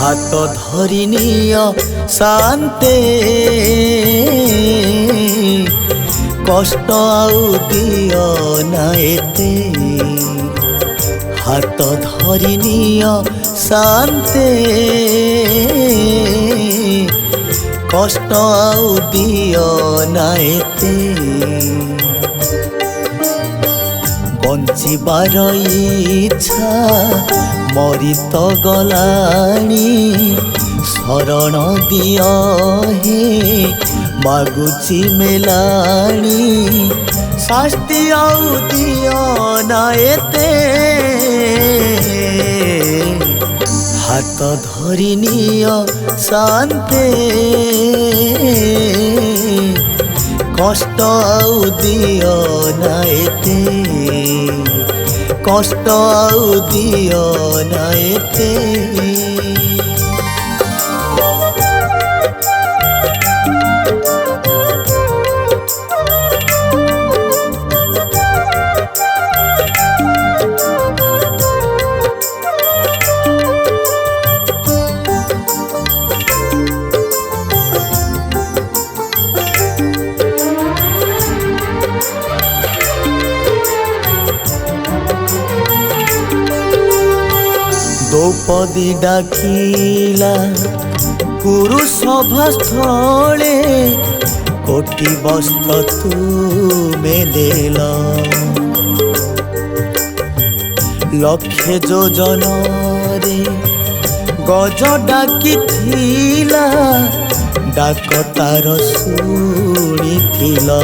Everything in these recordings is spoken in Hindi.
हाथ धरि नियो शांते कष्ट आउ दियो ना एते हाथ धरि नियो शांते कष्ट आउ दियो ना एते बंचिबार इच्छा मरी तो गलाणी शरण दियो हे मागुची मेलाणी शास्ति आउ दियो ना एते हाथ धरि नियो शांते कष्ट आउ दियो ना एते कष्ट आउ दियो ना एते द्रौपदी डाकिला कुरु सभा स्थले कोटि वस्त्र तुमे देल लक्षे योजन रे गज डाकी थिला डाक तार शुणिथिला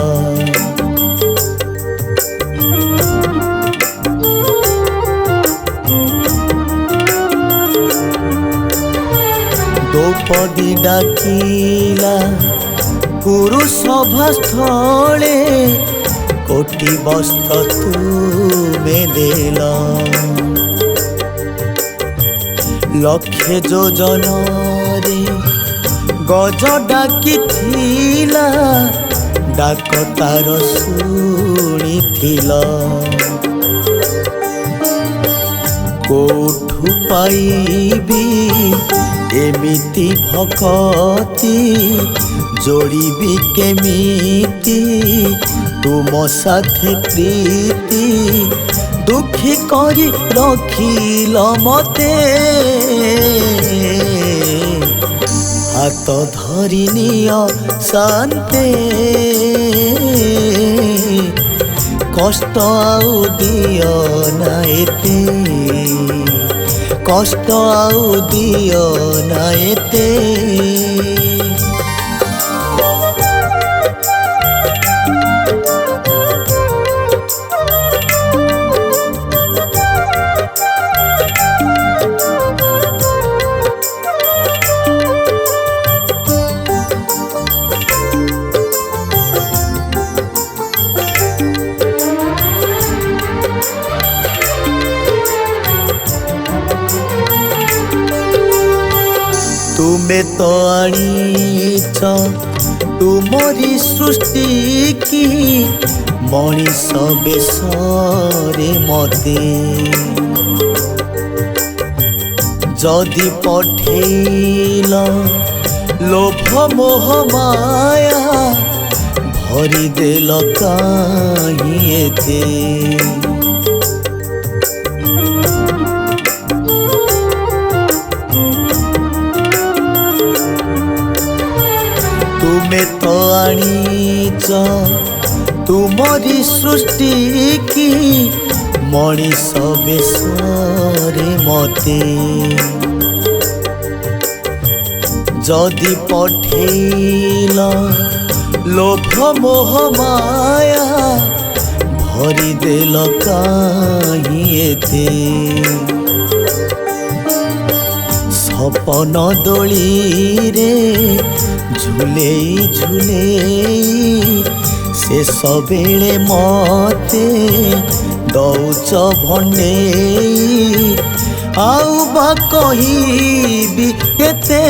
द्रौपदी डाकिला कुरु सभा स्थले कोटि वस्त्र तुमे देल लक्षे योजन रे गज डाकी थिला डाक तार शुणिथिला कोठु पाइबी एमिति भक्ति जोड़ीबी केमिति तुम साथे प्रीति दुखी करी रखिल मते हाथ धरि नियो शांते कष्ट आउ दियो ना एते कष्ट आउ दियो ना एते तुमे तो आनीच तुमरी सृष्टि की मनीष बेशरे मते जदि पठेल लोभ मोह माया भरी देल काहे एते तुमे तो आनीच तुमरी सृष्टि की मनीष बेशरे मते जदि पठेल लोभ मोह माया भरी देल काहे एते सपन दोली रे झूले झूले शेष बेले मते दौच भन्ने आउ बा कहिबी केते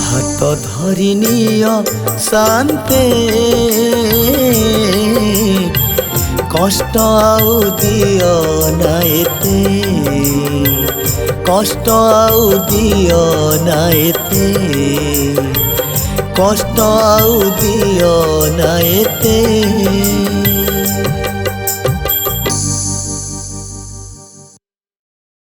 हाथ धरि नियो शांते कष्ट आउ दियो ना एते কষ্ট আউ দিও না এতে, কষ্ট আউ দিও না এতে।